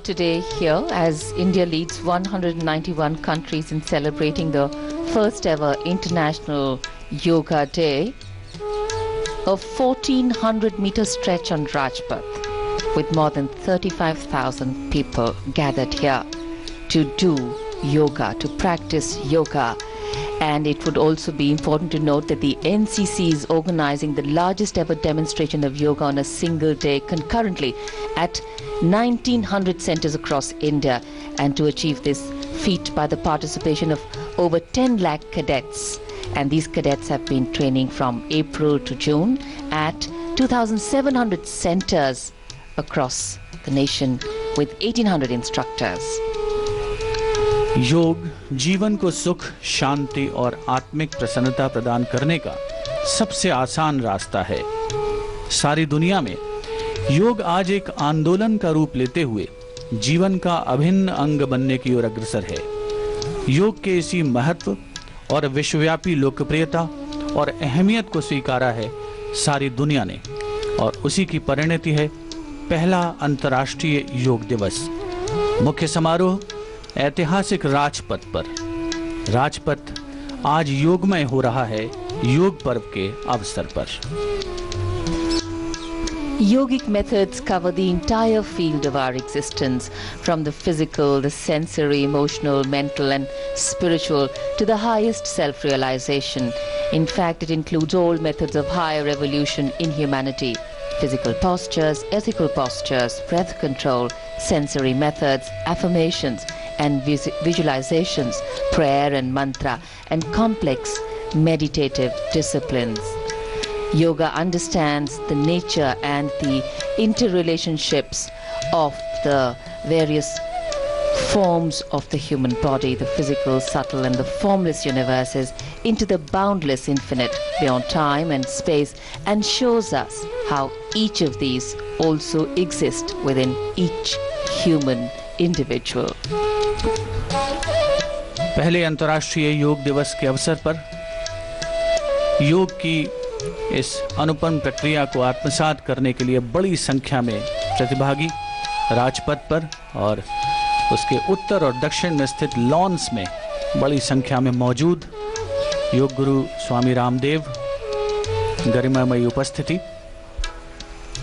today here as India leads 191 countries in celebrating the first ever International Yoga Day. A 1400-meter stretch on Rajpath with more than 35,000 people gathered here to do yoga, to practice yoga. And it would also be important to note that the NCC is organizing the largest ever demonstration of yoga on a single day concurrently at 1900 centers across India, and to achieve this feat by the participation of over 10 lakh cadets. And these cadets have been training from April to June at 2,700 centers across the nation with 1,800 instructors. योग जीवन को सुख, शांति और आत्मिक प्रसन्नता प्रदान करने का सबसे आसान रास्ता है। सारी दुनिया में योग आज एक आंदोलन का रूप लेते हुए जीवन का अभिन्न अंग बनने की ओर अग्रसर है। योग के इसी महत्व और विश्वव्यापी लोकप्रियता और अहमियत को स्वीकारा है सारी दुनिया ने, और उसी की परिणति है पहला अंतर्राष्ट्रीय योग दिवस। मुख्य समारोह ऐतिहासिक राजपथ पर। राजपथ आज योगमय हो रहा है योग पर्व के अवसर पर। Yogic methods cover the entire field of our existence, from the physical, the sensory, emotional, mental and spiritual to the highest self-realization. In fact, it includes all methods of higher evolution in humanity: physical postures, ethical postures, breath control, sensory methods, affirmations and visualizations, prayer and mantra, and complex meditative disciplines. Yoga understands the nature and the interrelationships of the various forms of the human body, the physical, subtle and the formless universes, into the boundless infinite beyond time and space, and shows us how each of these also exist within each human individual. पहले अंतर्राष्ट्रीय योग दिवस के अवसर पर योग की इस अनुपम प्रक्रिया को आत्मसात करने के लिए बड़ी संख्या में प्रतिभागी राजपथ पर और उसके उत्तर और दक्षिण में स्थित लॉन्स में बड़ी संख्या में मौजूद योग गुरु स्वामी रामदेव गरिमामयी उपस्थिति।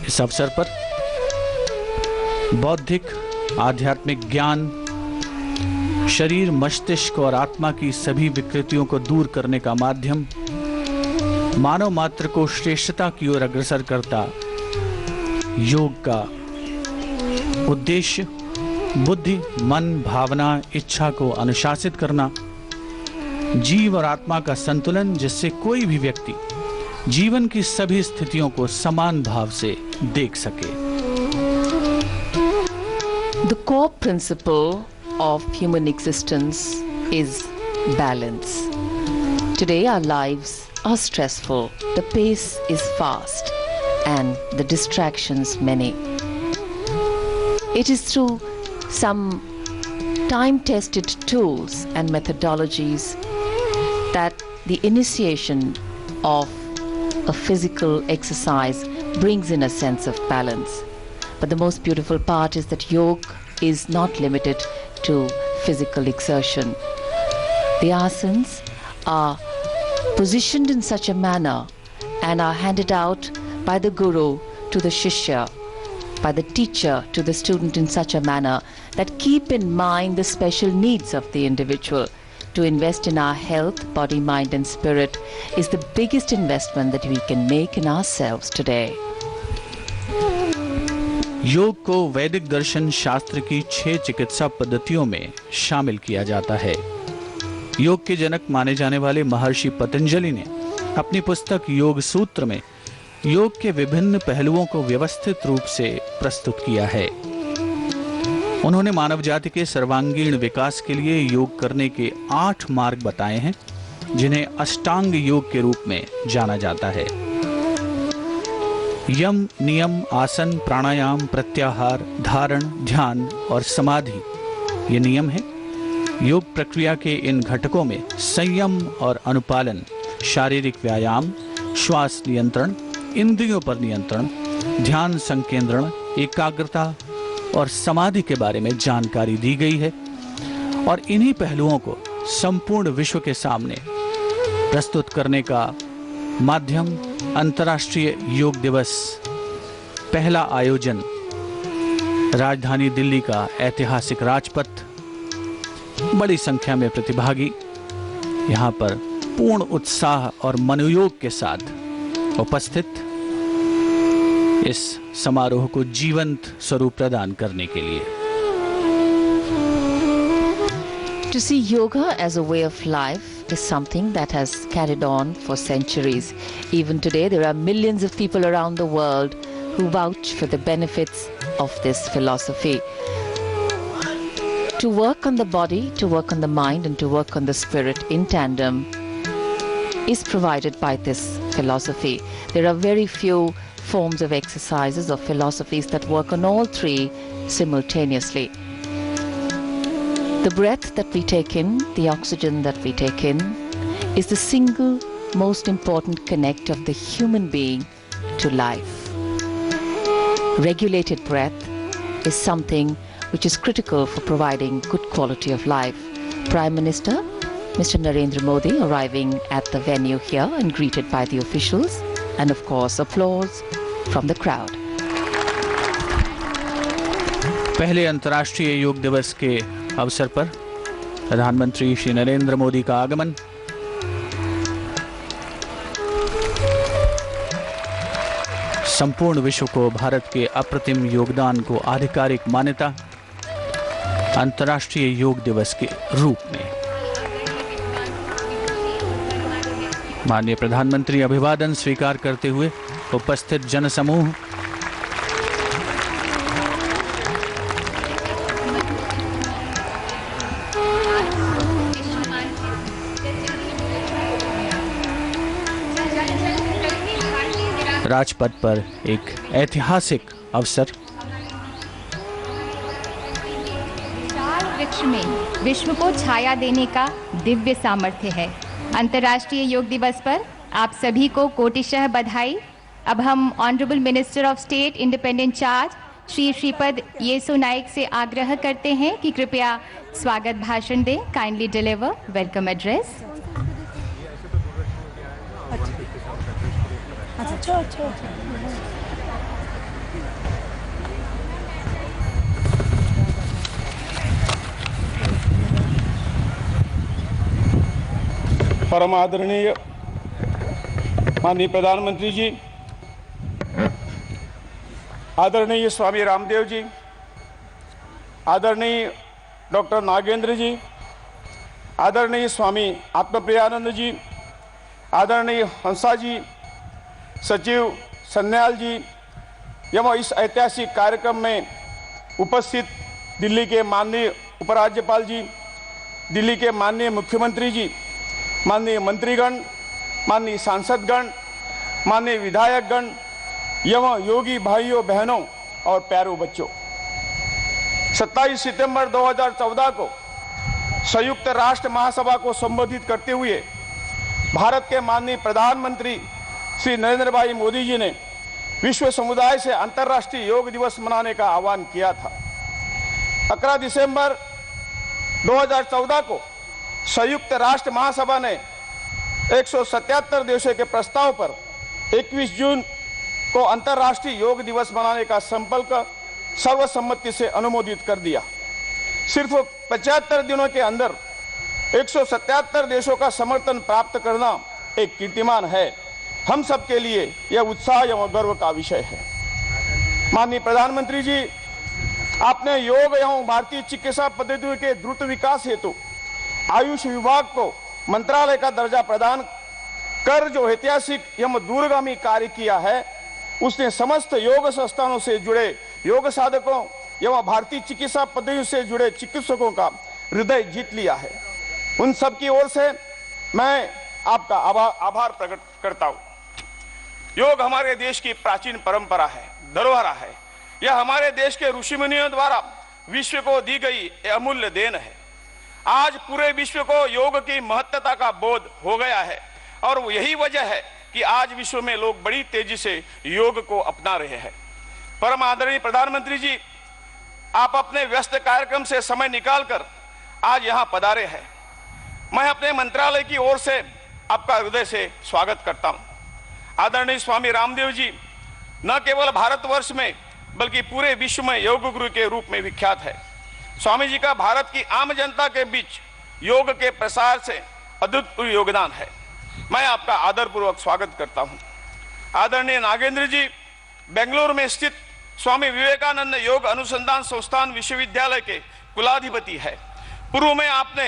इस अवसर पर बौद्धिक आध्यात्मिक ज्ञान, शरीर, मस्तिष्क और आत्मा की सभी विकृतियों को दूर करने का माध्यम, मानव मात्र को श्रेष्ठता की ओर अग्रसर करता योग का उद्देश्य बुद्धि, मन, भावना, इच्छा को अनुशासित करना, जीव और आत्मा का संतुलन, जिससे कोई भी व्यक्ति जीवन की सभी स्थितियों को समान भाव से देख सके। The core principle of human existence is balance. Today our lives are stressful, the pace is fast and the distractions many. It is through some time-tested tools and methodologies that the initiation of a physical exercise brings in a sense of balance. But the most beautiful part is that yoga is not limited to physical exertion. The asanas are positioned in such a manner and are handed out by the guru to the shishya, by the teacher to the student, in such a manner that keep in mind the special needs of the individual. To invest in our health, body, mind and spirit is the biggest investment that we can make in ourselves today. योग को वैदिक दर्शन शास्त्र की 6 चिकित्सा पद्धतियों में शामिल किया जाता है। योग के जनक माने जाने वाले महर्षि पतंजलि ने अपनी पुस्तक योग सूत्र में योग के विभिन्न पहलुओं को व्यवस्थित रूप से प्रस्तुत किया है। उन्होंने मानव जाति के सर्वांगीण विकास के लिए योग करने के 8 मार्ग बताए हैं, जिन्हें अष्टांग योग के रूप में जाना जाता है। यम, नियम, आसन, प्राणायाम, प्रत्याहार, धारण, ध्यान और समाधि ये नियम हैं। योग प्रक्रिया के इन घटकों में संयम और अनुपालन, शारीरिक व्यायाम, श्वास नियंत्रण, इंद्रियों पर नियंत्रण, ध्यान संकेंद्रण, एकाग्रता, और समाधि के बारे में जानकारी दी गई है और इन्हीं पहलुओं को संपूर्ण विश्व के सामने प्रस्तुत करने का माध्यम अंतर्राष्ट्रीय योग दिवस पहला आयोजन राजधानी दिल्ली का ऐतिहासिक राजपथ, बड़ी संख्या में प्रतिभागी यहाँ पर पूर्ण उत्साह और मनोयोग के साथ उपस्थित इस समारोह को जीवंत स्वरूप प्रदान करने के लिए। To see yoga as a way of life is something that has carried on for centuries. Even today, there are millions of people around the world who vouch for the benefits of this philosophy. To work on the body, to work on the mind, and to work on the spirit in tandem is provided by this philosophy. There are very few forms of exercises or philosophies that work on all three simultaneously. The breath that we take in, the oxygen that we take in, is the single most important connect of the human being to life. Regulated breath is something which is critical for providing good quality of life. Prime Minister Mr. Narendra Modi arriving at the venue here and greeted by the officials and of course applause from the crowd. पहले अंतर्राष्ट्रीय योग दिवस के अवसर पर प्रधानमंत्री श्री नरेंद्र मोदी का आगमन, संपूर्ण विश्व को भारत के अप्रतिम योगदान को आधिकारिक मान्यता अंतर्राष्ट्रीय योग दिवस के रूप में। माननीय प्रधानमंत्री अभिवादन स्वीकार करते हुए उपस्थित जनसमूह राजपथ पर एक ऐतिहासिक अवसर। वृक्ष में विश्व को छाया देने का दिव्य सामर्थ्य है। अंतर्राष्ट्रीय योग दिवस पर आप सभी को कोटिशः बधाई। अब हम honourable minister of state independent charge Shri Shripad Yesso Naik से आग्रह करते हैं कि कृपया स्वागत भाषण दें। Kindly deliver welcome address. परम आदरणीय माननीय प्रधानमंत्री जी, आदरणीय स्वामी रामदेव जी, आदरणीय डॉक्टर नागेंद्र जी, आदरणीय स्वामी आत्मप्रियानंद जी, आदरणीय हंसा जी, सचिव सन्याल जी एवं इस ऐतिहासिक कार्यक्रम में उपस्थित दिल्ली के माननीय उपराज्यपाल जी, दिल्ली के माननीय मुख्यमंत्री जी, माननीय मंत्रीगण, माननीय सांसदगण, माननीय विधायकगण एवं योगी भाइयों बहनों और प्यारों बच्चों, 27 सितंबर 2014 को संयुक्त राष्ट्र महासभा को संबोधित करते हुए भारत के माननीय प्रधानमंत्री श्री नरेंद्र भाई मोदी जी ने विश्व समुदाय से अंतर्राष्ट्रीय योग दिवस मनाने का आह्वान किया था। 11 दिसंबर 2014 को संयुक्त राष्ट्र महासभा ने 177 देशों के प्रस्ताव पर 21 जून को अंतर्राष्ट्रीय योग दिवस मनाने का संकल्प सर्वसम्मति से अनुमोदित कर दिया। सिर्फ 75 दिनों के अंदर 177 देशों का समर्थन प्राप्त करना एक कीर्तिमान है। हम सब के लिए यह उत्साह एवं गर्व का विषय है। माननीय प्रधानमंत्री जी, आपने योग एवं भारतीय चिकित्सा पद्धतियों के द्रुत विकास हेतु आयुष विभाग को मंत्रालय का दर्जा प्रदान कर जो ऐतिहासिक एवं दूरगामी कार्य किया है, उसने समस्त योग संस्थानों से जुड़े योग साधकों एवं भारतीय चिकित्सा पद्धतियों से जुड़े चिकित्सकों का हृदय जीत लिया है। उन सब की ओर से मैं आपका आभार प्रकट करता हूँ। योग हमारे देश की प्राचीन परंपरा है, धरोहर है। यह हमारे देश के ऋषि मुनियों द्वारा विश्व को दी गई अमूल्य देन है। आज पूरे विश्व को योग की महत्वता का बोध हो गया है और यही वजह है कि आज विश्व में लोग बड़ी तेजी से योग को अपना रहे हैं। परम आदरणीय प्रधानमंत्री जी, आप अपने व्यस्त कार्यक्रम से समय निकालकर आज यहां पधारे हैं। मैं अपने मंत्रालय की ओर से आपका हृदय से स्वागत करता हूं। आदरणीय स्वामी रामदेव जी न केवल भारतवर्ष में बल्कि पूरे विश्व में योग गुरु के रूप में विख्यात है। स्वामी जी का भारत की आम जनता के बीच योग के प्रसार से अद्भुत योगदान है। मैं आपका आदरपूर्वक स्वागत करता हूं। आदरणीय नागेंद्र जी बेंगलुरु में स्थित स्वामी विवेकानंद योग अनुसंधान संस्थान विश्वविद्यालय के कुलाधिपति है। पूर्व में आपने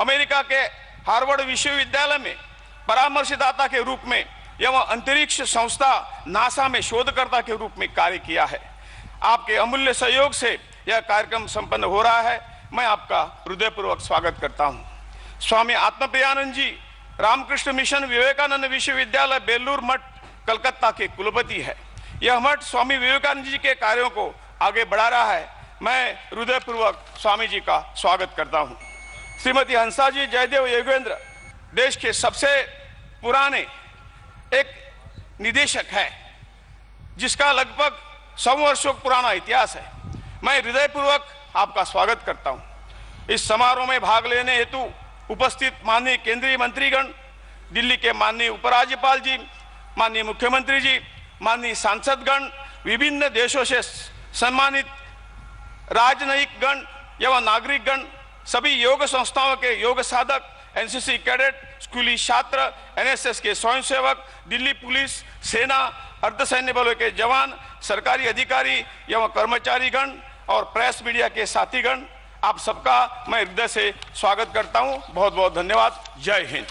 अमेरिका के हार्वर्ड विश्वविद्यालय में परामर्शदाता के रूप में एवं अंतरिक्ष संस्था नासा में शोधकर्ता के रूप में कार्य किया है। आपके अमूल्य सहयोग से यह कार्यक्रम संपन्न हो रहा है। मैं आपका हृदयपूर्वक स्वागत करता हूं। स्वामी आत्मप्रियानंद जी रामकृष्ण मिशन विवेकानंद विश्वविद्यालय बेलूर मठ कलकत्ता के कुलपति है। यह मठ स्वामी विवेकानंद जी के कार्यों को आगे बढ़ा रहा है। मैं हृदयपूर्वक स्वामी जी का स्वागत करता हूं। श्रीमती हंसा जी जयदेव योगेंद्र देश के सबसे पुराने एक निदेशक है जिसका लगभग 100 वर्षों पुराना इतिहास है। मैं हृदयपूर्वक आपका स्वागत करता हूं। इस समारोह में भाग लेने हेतु उपस्थित माननीय केंद्रीय मंत्रीगण, दिल्ली के माननीय उपराज्यपाल जी, माननीय मुख्यमंत्री जी, माननीय सांसदगण, विभिन्न देशों से सम्मानित राजनयिक गण एवं नागरिक गण, सभी योग संस्थाओं के योग साधक, एनसीसी कैडेट, स्कूली छात्र, एनएसएस के स्वयंसेवक, दिल्ली पुलिस, सेना, अर्धसैन्य बलों के जवान, सरकारी अधिकारी एवं कर्मचारी गण और प्रेस मीडिया के साथीगण, आप सबका मैं हृदय से स्वागत करता हूं। बहुत बहुत धन्यवाद। जय हिंद।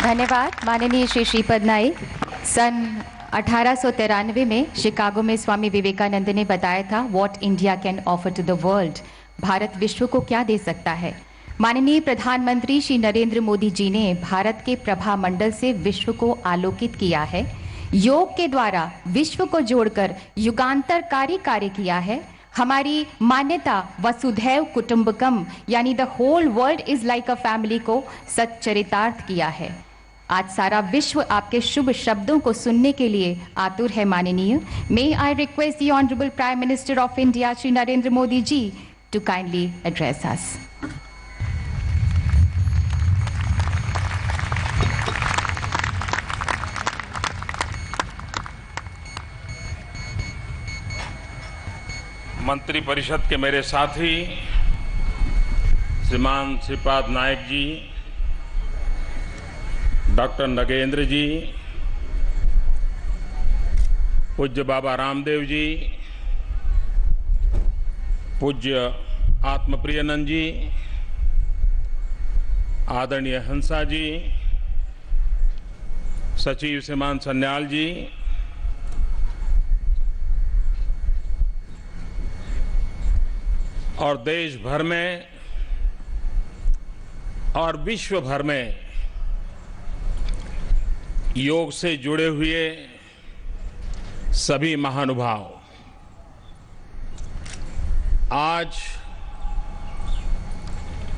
धन्यवाद माननीय श्री श्रीपद नाइक। सन 1893 में शिकागो में स्वामी विवेकानंद ने बताया था what India can offer to the world, Bharat विश्व को क्या दे सकता है। माननीय प्रधानमंत्री श्री नरेंद्र मोदी जी ने भारत के प्रभा मंडल से विश्व को आलोकित किया है। योग के द्वारा विश्व को जोड़कर युगांतरकारी कार्य किया है। हमारी मान्यता वसुधैव कुटुंबकम यानी the whole world is like a family को सच्चरितार्थ किया है। आज सारा विश्व आपके शुभ शब्दों को सुनने के लिए आतुर है माननीय। May I request the honourable prime minister of India Shri Narendra Modi ji to kindly address us. मंत्री परिषद के मेरे साथी श्रीमान श्रीपाद नायक जी, डॉक्टर नगेंद्र जी, पूज्य बाबा रामदेव जी, पूज्य आत्मप्रियानंद जी, आदरणीय हंसा जी, सचिव श्रीमान सन्याल जी, और देश भर में और विश्व भर में योग से जुड़े हुए सभी महानुभाव, आज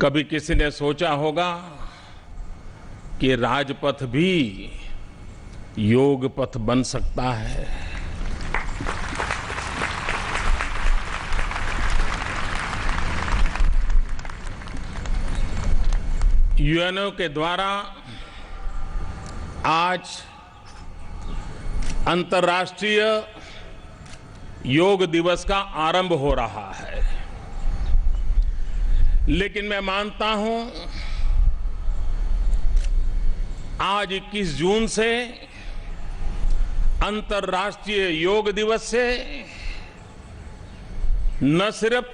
कभी किसी ने सोचा होगा कि राजपथ भी योग पथ बन सकता है। यूएनओ के द्वारा आज अंतर्राष्ट्रीय योग दिवस का आरंभ हो रहा है, लेकिन मैं मानता हूं आज 21 जून से अंतर्राष्ट्रीय योग दिवस से न सिर्फ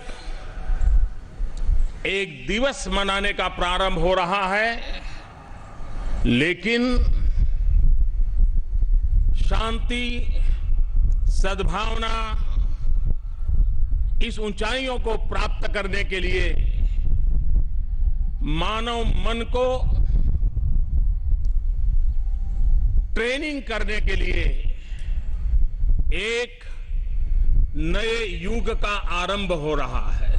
एक दिवस मनाने का प्रारंभ हो रहा है, लेकिन शांति, सद्भावना, इस ऊंचाइयों को प्राप्त करने के लिए मानव मन को ट्रेनिंग करने के लिए एक नए युग का आरंभ हो रहा है।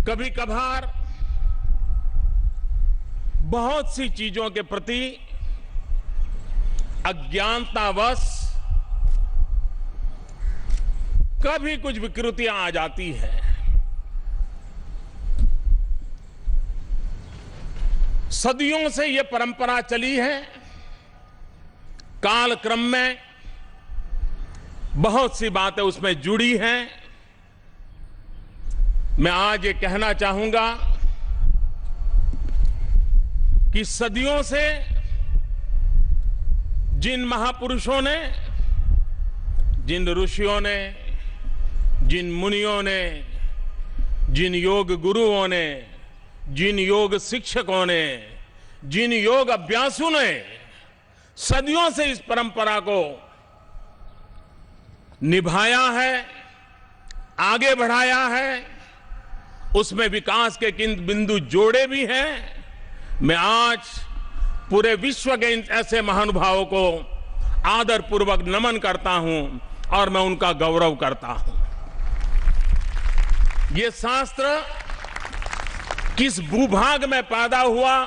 कभी कभार बहुत सी चीजों के प्रति अज्ञानतावश कभी कुछ विकृतियां आ जाती हैं। सदियों से यह परंपरा चली है। कालक्रम में बहुत सी बातें उसमें जुड़ी हैं। मैं आज ये कहना चाहूंगा कि सदियों से जिन महापुरुषों ने, जिन ऋषियों ने, जिन मुनियों ने, जिन योग गुरुओं ने, जिन योग शिक्षकों ने, जिन योग अभ्यासुओं ने सदियों से इस परंपरा को निभाया है, आगे बढ़ाया है, उसमें विकास के किन बिंदु जोड़े भी हैं, मैं आज पूरे विश्व के इन ऐसे महानुभावों को आदरपूर्वक नमन करता हूं और मैं उनका गौरव करता हूं। ये शास्त्र किस भूभाग में पैदा हुआ,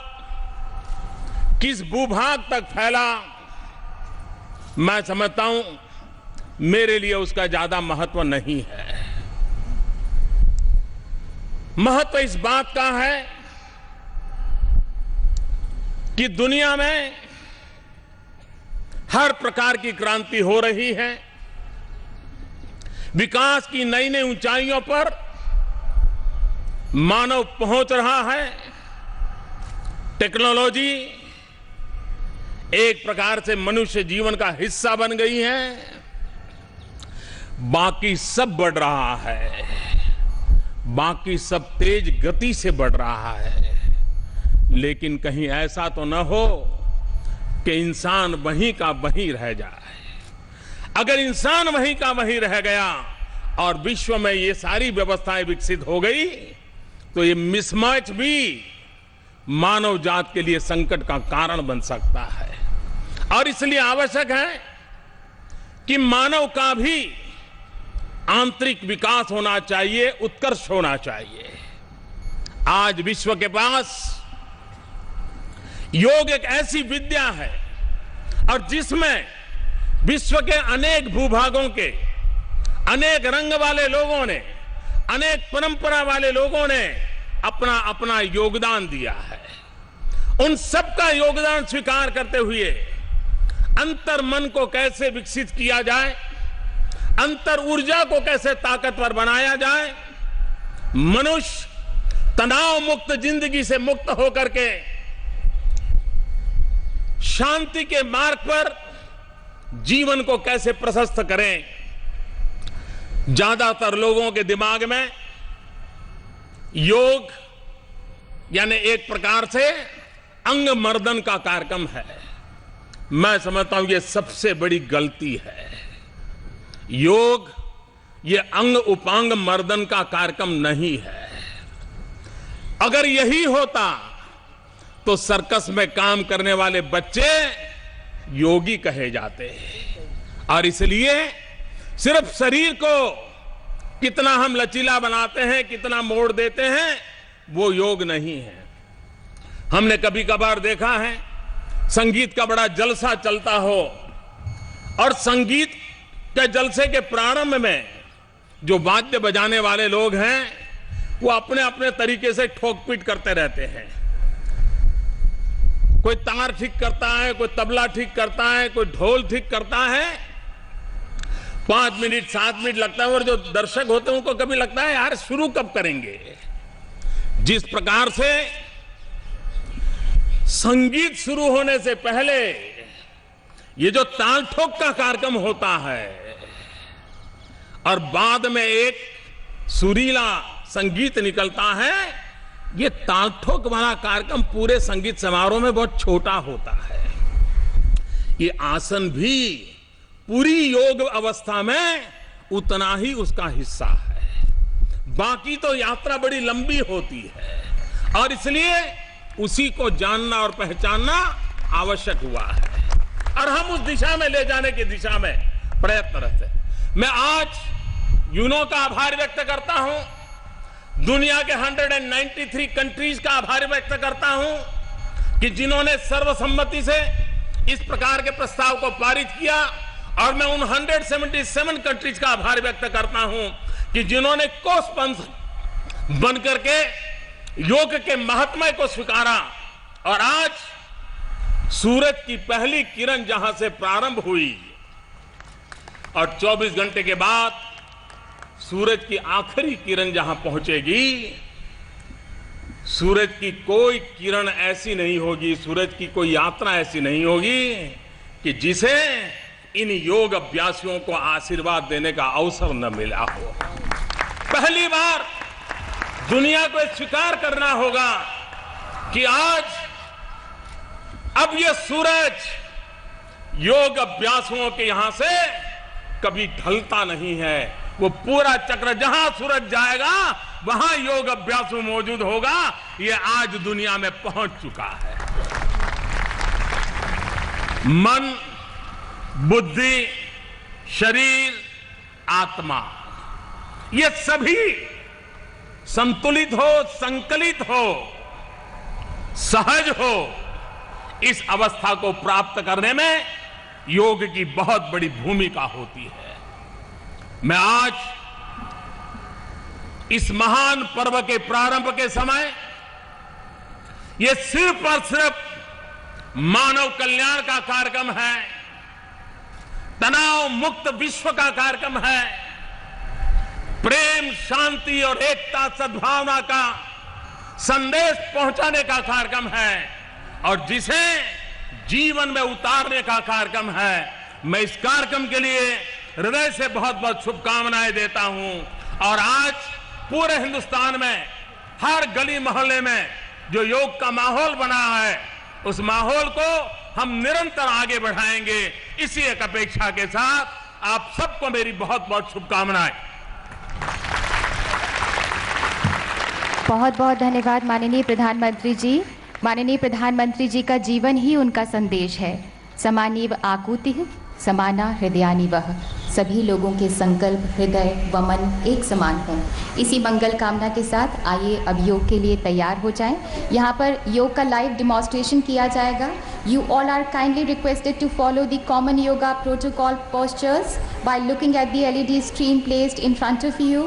किस भूभाग तक फैला, मैं समझता हूं मेरे लिए उसका ज्यादा महत्व नहीं है। महत्व इस बात का है कि दुनिया में हर प्रकार की क्रांति हो रही है। विकास की नई नई ऊंचाइयों पर मानव पहुंच रहा है। टेक्नोलॉजी एक प्रकार से मनुष्य जीवन का हिस्सा बन गई है। बाकी सब बढ़ रहा है, बाकी सब तेज गति से बढ़ रहा है, लेकिन कहीं ऐसा तो न हो कि इंसान वहीं का वहीं रह जाए। अगर इंसान वहीं का वहीं रह गया और विश्व में ये सारी व्यवस्थाएं विकसित हो गई तो ये मिसमैच भी मानव जात के लिए संकट का कारण बन सकता है। और इसलिए आवश्यक है कि मानव का भी आंतरिक विकास होना चाहिए, उत्कर्ष होना चाहिए। आज विश्व के पास योग एक ऐसी विद्या है और जिसमें विश्व के अनेक भूभागों के अनेक रंग वाले लोगों ने, अनेक परंपरा वाले लोगों ने अपना अपना योगदान दिया है। उन सबका योगदान स्वीकार करते हुए अंतर मन को कैसे विकसित किया जाए, अंतर ऊर्जा को कैसे ताकतवर बनाया जाए, मनुष्य तनाव मुक्त जिंदगी से मुक्त होकर के शांति के मार्ग पर जीवन को कैसे प्रशस्त करें। ज्यादातर लोगों के दिमाग में योग यानी एक प्रकार से अंग मर्दन का कार्यक्रम है। मैं समझता हूं यह सबसे बड़ी गलती है। योग ये अंग उपांग मर्दन का कार्यक्रम नहीं है। अगर यही होता तो सर्कस में काम करने वाले बच्चे योगी कहे जाते हैं। और इसलिए सिर्फ शरीर को कितना हम लचीला बनाते हैं, कितना मोड़ देते हैं, वो योग नहीं है। हमने कभी कभार देखा है संगीत का बड़ा जलसा चलता हो और संगीत के जलसे के प्रारंभ में जो वाद्य बजाने वाले लोग हैं वो अपने अपने तरीके से ठोक पीट करते रहते हैं। कोई तार ठीक करता है, कोई तबला ठीक करता है, कोई ढोल ठीक करता है। 5 मिनट 7 मिनट लगता है और जो दर्शक होते हैं उनको कभी लगता है यार शुरू कब करेंगे। जिस प्रकार से संगीत शुरू होने से पहले ये जो ताल ठोक का कार्यक्रम होता है और बाद में एक सुरीला संगीत निकलता है, ये ताल ठोक वाला कार्यक्रम पूरे संगीत समारोह में बहुत छोटा होता है। ये आसन भी पूरी योग अवस्था में उतना ही उसका हिस्सा है। बाकी तो यात्रा बड़ी लंबी होती है और इसलिए उसी को जानना और पहचानना आवश्यक हुआ है और हम उस दिशा में ले जाने की दिशा में प्रयत्नरत है। मैं आज यूनो का आभार व्यक्त करता हूं, दुनिया के 193 कंट्रीज का आभार व्यक्त करता हूं कि जिन्होंने सर्वसम्मति से इस प्रकार के प्रस्ताव को पारित किया और मैं उन 177 कंट्रीज का आभार व्यक्त करता हूं कि जिन्होंने कोस्पंथ बनकर के योग के महात्म्य को स्वीकारा और आज सूरज की पहली किरण जहां से प्रारंभ हुई और 24 घंटे के बाद सूरज की आखिरी किरण जहां पहुंचेगी, सूरज की कोई किरण ऐसी नहीं होगी, सूरज की कोई यात्रा ऐसी नहीं होगी कि जिसे इन योग अभ्यासियों को आशीर्वाद देने का अवसर न मिला हो। पहली बार दुनिया को स्वीकार करना होगा कि आज अब यह सूरज योग अभ्यासियों के यहां से कभी ढलता नहीं है। वो पूरा चक्र जहां सूरज जाएगा वहां योग अभ्यास मौजूद होगा। ये आज दुनिया में पहुंच चुका है। मन, बुद्धि, शरीर, आत्मा, ये सभी संतुलित हो, संकलित हो, सहज हो, इस अवस्था को प्राप्त करने में योग की बहुत बड़ी भूमिका होती है। मैं आज इस महान पर्व के प्रारंभ के समय यह सिर्फ और सिर्फ मानव कल्याण का कार्यक्रम है, तनाव मुक्त विश्व का कार्यक्रम है, प्रेम, शांति और एकता, सद्भावना का संदेश पहुंचाने का कार्यक्रम है और जिसे जीवन में उतारने का कार्यक्रम है। मैं इस कार्यक्रम के लिए हृदय से बहुत बहुत शुभकामनाएं देता हूं और आज पूरे हिंदुस्तान में हर गली मोहल्ले में जो योग का माहौल बना है, उस माहौल को हम निरंतर आगे बढ़ाएंगे। इसी एक अपेक्षा के साथ आप सबको मेरी बहुत बहुत शुभकामनाएं। बहुत बहुत धन्यवाद माननीय प्रधानमंत्री जी। माननीय प्रधानमंत्री जी का जीवन ही उनका संदेश है। समानीव आकुतिः समाना हृदयानि वः। सभी लोगों के संकल्प, हृदय व मन एक समान हों। इसी मंगल कामना के साथ आइए अब योग के लिए तैयार हो जाएं। यहाँ पर योग का लाइव डिमॉन्स्ट्रेशन किया जाएगा। You all are kindly requested to follow the common yoga protocol postures by looking at the LED screen placed in front of you.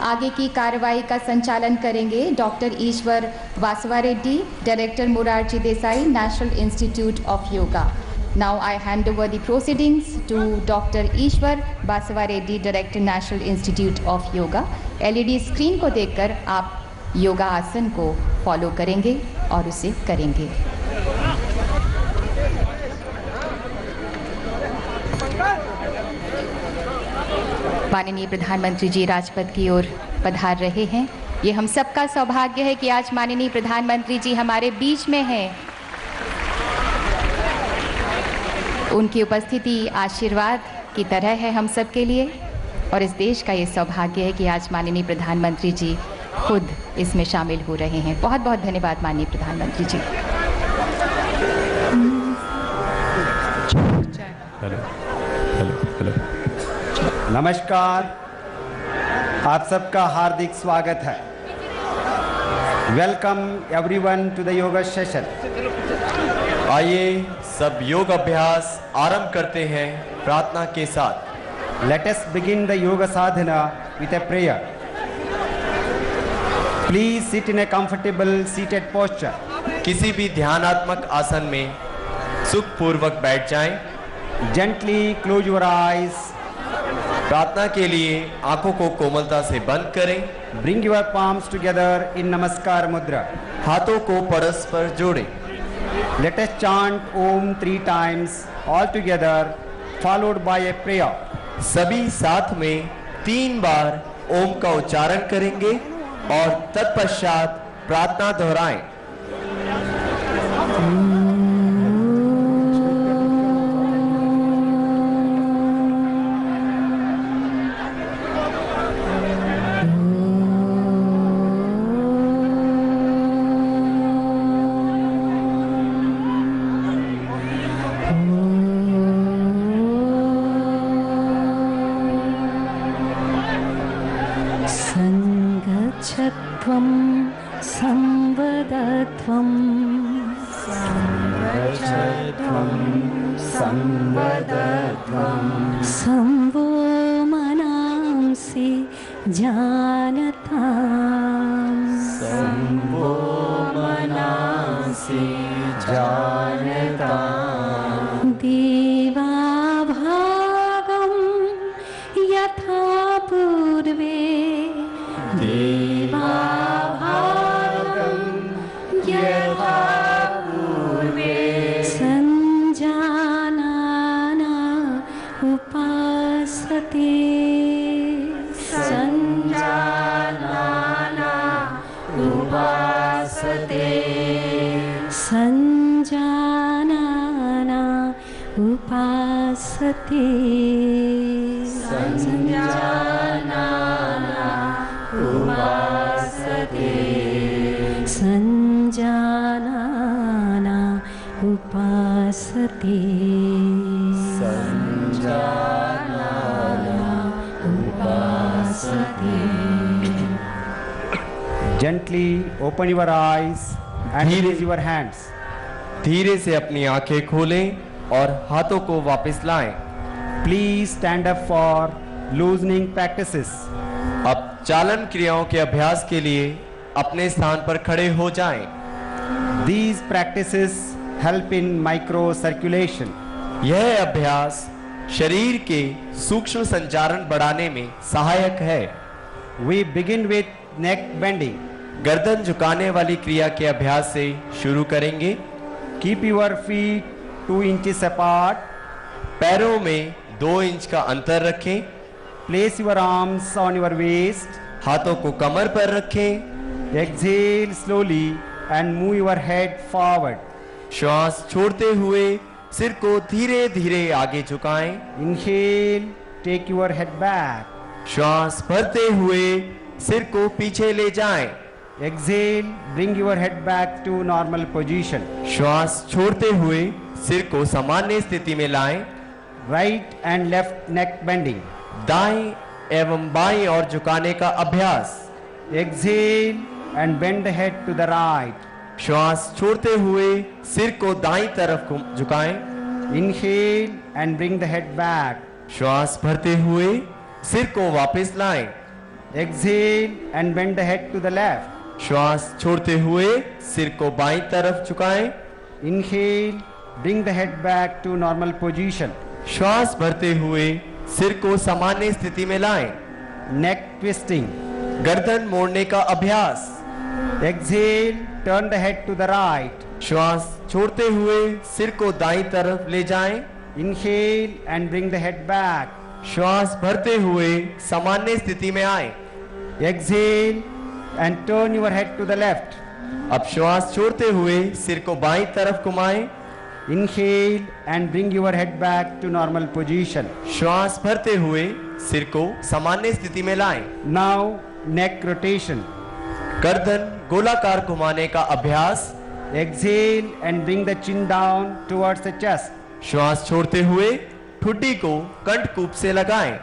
आगे की कार्रवाई का संचालन करेंगे doctor Ishwar Vasava Reddy, director Morarji Desai, national institute of yoga. Now I hand over the proceedings to Dr. Ishwar Vasava Reddy, director national institute of yoga. LED screen को देखकर आप योगा आसन को फॉलो करेंगे और उसे करेंगे। माननीय प्रधानमंत्री जी राजपथ की ओर पधार रहे हैं। ये हम सबका सौभाग्य है कि आज माननीय प्रधानमंत्री जी हमारे बीच में हैं। उनकी उपस्थिति आशीर्वाद की तरह है हम सब के लिए और इस देश का ये सौभाग्य है कि आज माननीय प्रधानमंत्री जी खुद इसमें शामिल हो रहे हैं। बहुत बहुत धन्यवाद माननीय प्रधानमंत्री जी। हेलो। नमस्कार, आप सबका हार्दिक स्वागत है। Welcome everyone to the yoga session. आइए सब योग अभ्यास आरंभ करते हैं प्रार्थना के साथ। Let us begin the yoga Sadhana with a prayer. Please sit in A comfortable seated posture. किसी भी ध्यानात्मक आसन में सुखपूर्वक बैठ जाएं। Gently close your eyes. प्रार्थना के लिए आंखों को कोमलता से बंद करें। Bring your palms together in नमस्कार मुद्रा। हाथों को परस्पर जोड़ें। Let us chant Om 3 times all together, followed by a prayer. सभी साथ में 3 बार ओम का उच्चारण करेंगे और तत्पश्चात प्रार्थना दोहराएं। संवदत्वं रजध्वं संवदध्वं संवो मनांसि जानताम् संवो मनांसि जानताम् देवाभागं यथा पूर्वे देवाभागं यथा पूर्वे सञ्जानाना उपासते सञ्जानाना उपासते सञ्जानाना उपासते सञ्जानाना उपासते सञ्जानाना उपासते सञ्जानाना उपासते Gently open your eyes and raise your hands. धीरे से अपनी आंखें खोलें और हाथों को वापस लाएं। Please stand up for loosening practices. अब चालन क्रियाओं के अभ्यास के लिए अपने स्थान पर खड़े हो जाएं। These practices help in microcirculation. यह अभ्यास शरीर के सूक्ष्म संचारण बढ़ाने में सहायक है। We begin with neck bending. गर्दन झुकाने वाली क्रिया के अभ्यास से शुरू करेंगे। Keep your feet 2 inches apart. पैरों में 2 इंच का अंतर रखें। Place your arms on your waist. हाथों को कमर पर रखें। Exhale slowly and move your head forward. श्वास छोड़ते हुए सिर को धीरे धीरे आगे झुकाएं। Inhale, take your head back. श्वास भरते हुए सिर को पीछे ले जाएं। Exhale, bring your head back to normal position. श्वास छोड़ते हुए सिर को सामान्य स्थिति में लाएं। Right and left neck bending. दाएं एवं बाएं ओर झुकाने का अभ्यास। Exhale and bend the head to the right. श्वास छोड़ते हुए सिर को दाईं तरफ झुकाएं। Inhale and bring the head back. श्वास भरते हुए सिर को वापस लाएं। Exhale and bend the head to the left. श्वास छोड़ते हुए सिर को बाईं तरफ झुकाएं। Inhale, bring the head back to normal position. श्वास भरते हुए सिर को सामान्य स्थिति में लाएं। Neck twisting. गर्दन मोड़ने का अभ्यास। Exhale, turn the head to the right. श्वास छोड़ते हुए सिर को दाईं तरफ ले जाएं। Inhale and bring the head back. श्वास भरते हुए सामान्य स्थिति में आए। Exhale and turn your head to the left. अब श्वास छोड़ते हुए सिर को बाईं तरफ घुमाएं। Inhale and bring your head back to normal position. श्वास भरते हुए सिर को सामान्य स्थिति में लाएं। Now neck rotation. गर्दन गोलाकार घुमाने का अभ्यास। Exhale and bring the chin down towards the chest. श्वास छोड़ते हुए ठुड्डी को कंठकूप से लगाएं।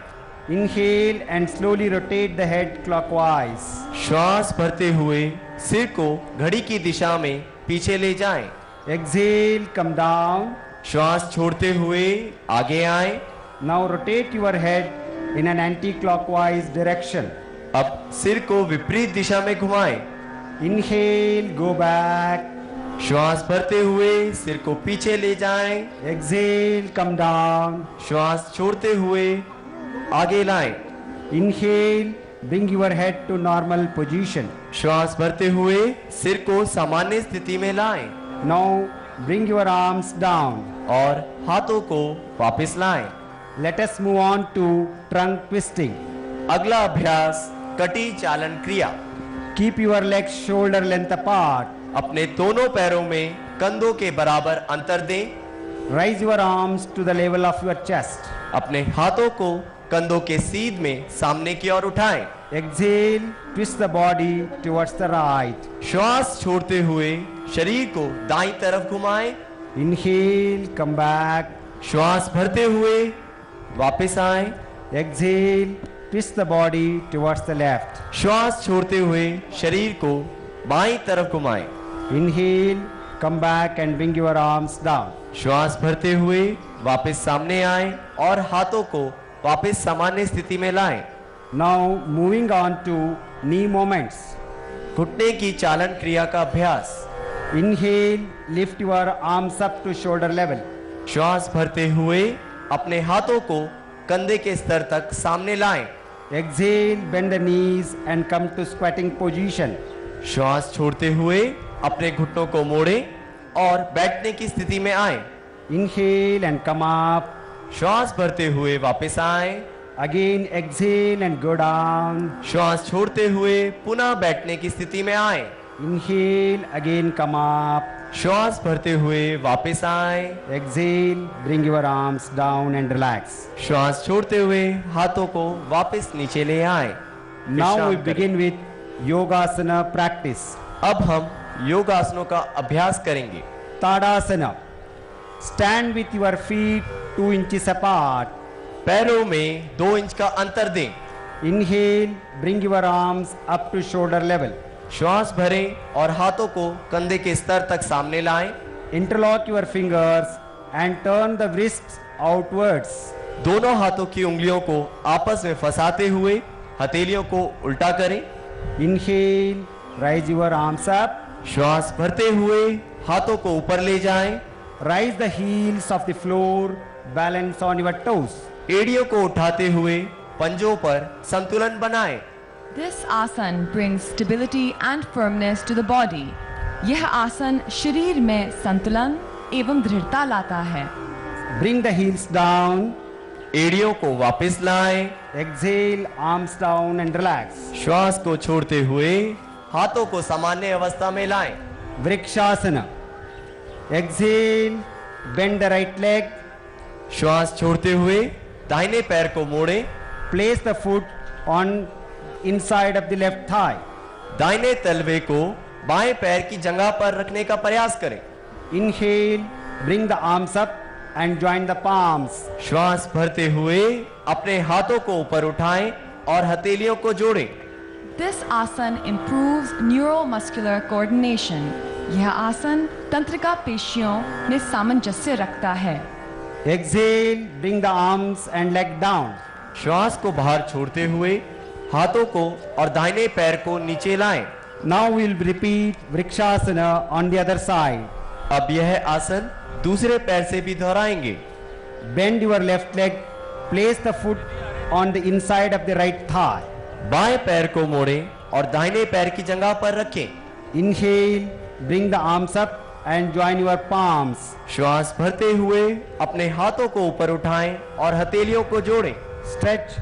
Inhale and slowly rotate the head clockwise. श्वास भरते हुए सिर को घड़ी की दिशा में पीछे ले जाएं। Exhale, come down. श्वास छोड़ते हुए आगे आएं। Now rotate your head in an anti-clockwise direction. अब सिर को विपरीत दिशा में घुमाएं। Inhale, go back. श्वास भरते हुए सिर को पीछे ले जाएं। Exhale, come down. श्वास छोड़ते हुए आगे लाएं। Inhale, bring your head to normal position. श्वास भरते हुए सिर को सामान्य स्थिति में लाएं। Now bring your arms down. और हाथों को वापस लाएं। Let us move on to trunk twisting. अगला अभ्यास कटी चालन क्रिया। Keep your legs shoulder length apart. अपने दोनों पैरों में कंधों के बराबर अंतर दें। Raise your arms to the level of your chest. अपने हाथों को कंधों के सीध में सामने की ओर उठाएं। Exhale, twist the body towards the right. श्वास छोड़ते हुए शरीर को दाईं तरफ घुमाएं। Inhale, come back. श्वास भरते हुए वापस आएं। Exhale, twist the body towards the left. श्वास छोड़ते हुए शरीर को बाईं तरफ घुमाएं। Inhale, come back and bring your arms down. श्वास भरते हुए वापस सामने आए और हाथों को वापस सामान्य स्थिति में लाएं। Now moving on to knee movements. घुटने की चालन क्रिया का अभ्यास। Inhale, lift your arms up to shoulder level. श्वास भरते हुए अपने हाथों को कंधे के स्तर तक सामने लाएं। Exhale, bend the knees and come to squatting position. श्वास छोड़ते हुए अपने घुटनों को मोड़ें और बैठने की स्थिति में आए। Inhale and come up. श्वास भरते हुए वापस आए। Again exhale and go down. श्वास छोड़ते हुए पुनः बैठने की स्थिति में आए। Inhale, again come up. श्वास भरते हुए वापस आए। Exhale, bring your arms down and relax. श्वास छोड़ते हुए हाथों को वापस नीचे ले आए। Now we विश्राम करें। begin with Yogasana practice. अब हम योगासनों का अभ्यास करेंगे। Tadasana. Stand with your feet 2 inches apart. पैरों में 2 इंच का अंतर दें। Inhale, bring your arms up to shoulder level. श्वास भरें और हाथों को कंधे के स्तर तक सामने लाएं। Interlock your fingers and turn the wrists outwards. दोनों हाथों की उंगलियों को आपस में फंसाते हुए हथेलियों को उल्टा करें। Inhale, raise your arms up. श्वास भरते हुए हाथों को ऊपर ले जाएं। Raise the heels of the floor, balance on your toes. एड़ियों को उठाते हुए पंजों पर संतुलन बनाएं। This आसन brings stability and firmness to the body. यह आसन शरीर में संतुलन एवं दृढ़ता लाता है। Bring the heels down. एड़ियों को वापस लाएं। Exhale, arms down and relax. श्वास को छोड़ते हुए हाथों को सामान्य अवस्था में लाएं। Vrikshasana. Exhale, bend the right leg. श्वास छोड़ते हुए दाहिने पैर को मोड़ें। Place the foot on inside of the left thigh. दाहिने तलवे को बाएं पैर की जगह पर रखने का प्रयास करें। Inhale, bring the arms up and join the palms. श्वास भरते हुए अपने हाथों को ऊपर उठाएं और हथेलियों को जोड़ें। This आसन improves neuromuscular coordination. यह आसन तंत्रिका पेशियों में सामंजस्य रखता है। Exhale, bring the arms and leg down. श्वास को बाहर छोड़ते हुए हाथों को और दाहिने पैर को नीचे लाएं। Now we'll repeat Vrikshasana on the other side. अब यह आसन दूसरे पैर से भी दोहराएंगे। Bend your left leg. Place the foot on the inside of the right thigh. बाएं पैर को मोड़ें और दाहिने पैर की जगह पर रखें। Inhale, bring the arms up and join your palms. श्वास भरते हुए अपने हाथों को ऊपर उठाएं और हथेलियों को जोड़ें। Stretch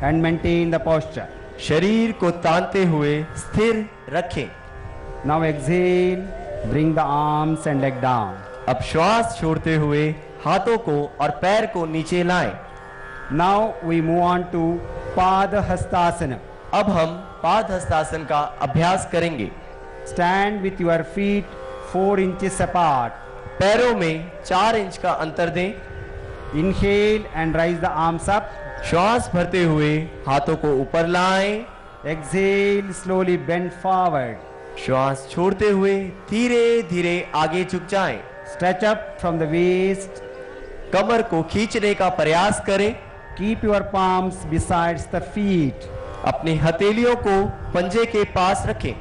and maintain the posture. शरीर को तानते हुए स्थिर रखें। Now exhale, bring the arms and leg down. अब श्वास छोड़ते हुए हाथों को और पैर को नीचे लाएं। Now we move on to Padahastasana. अब हम पाद हस्तासन का अभ्यास करेंगे। Stand with your feet 4 inches apart. पैरों में 4 इंच का अंतर दें। Inhale and raise the arms up. श्वास भरते हुए हाथों को ऊपर लाएं। Exhale, slowly bend forward. श्वास छोड़ते हुए धीरे धीरे आगे झुक जाएं। Stretch up from the waist. कमर को खींचने का प्रयास करें। Keep your palms besides the feet. अपनी हथेलियों को पंजे के पास रखें।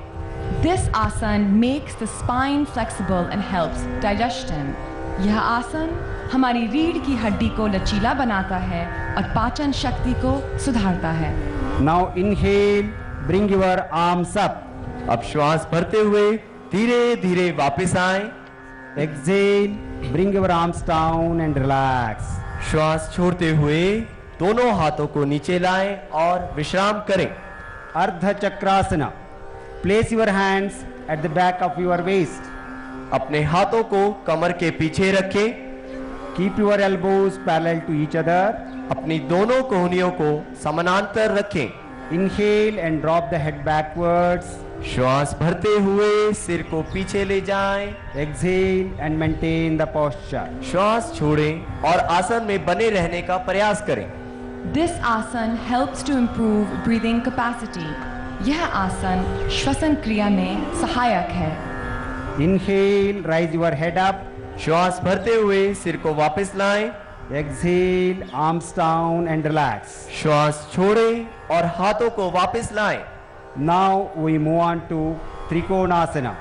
This आसन makes the spine flexible and helps digestion. यह आसन हमारी रीढ़ की हड्डी को लचीला बनाता है और पाचन शक्ति को सुधारता है। Now inhale, bring your arms up. अब श्वास भरते हुए धीरे धीरे वापस आएं। Exhale, bring your arms down and relax. श्वास छोड़ते हुए दोनों हाथों को नीचे लाएं और विश्राम करें। Ardha Chakrasana. Place your hands at the back of your waist. अपने हाथों को कमर के पीछे रखें। Keep your elbows parallel to each other. अपनी दोनों कोहनियों को समानांतर रखें। Inhale and drop the head backwards. श्वास भरते हुए सिर को पीछे ले जाएं। Exhale and maintain the posture. श्वास छोड़ें और आसन में बने रहने का प्रयास करें। This आसन helps to improve breathing capacity. यह आसन श्वसन क्रिया में सहायक है। Inhale, raise your head up. श्वास भरते हुए सिर को वापस लाएं। Exhale, arms down and relax. श्वास छोड़ें और हाथों को वापस लाएं। Now we move on to Trikonasana.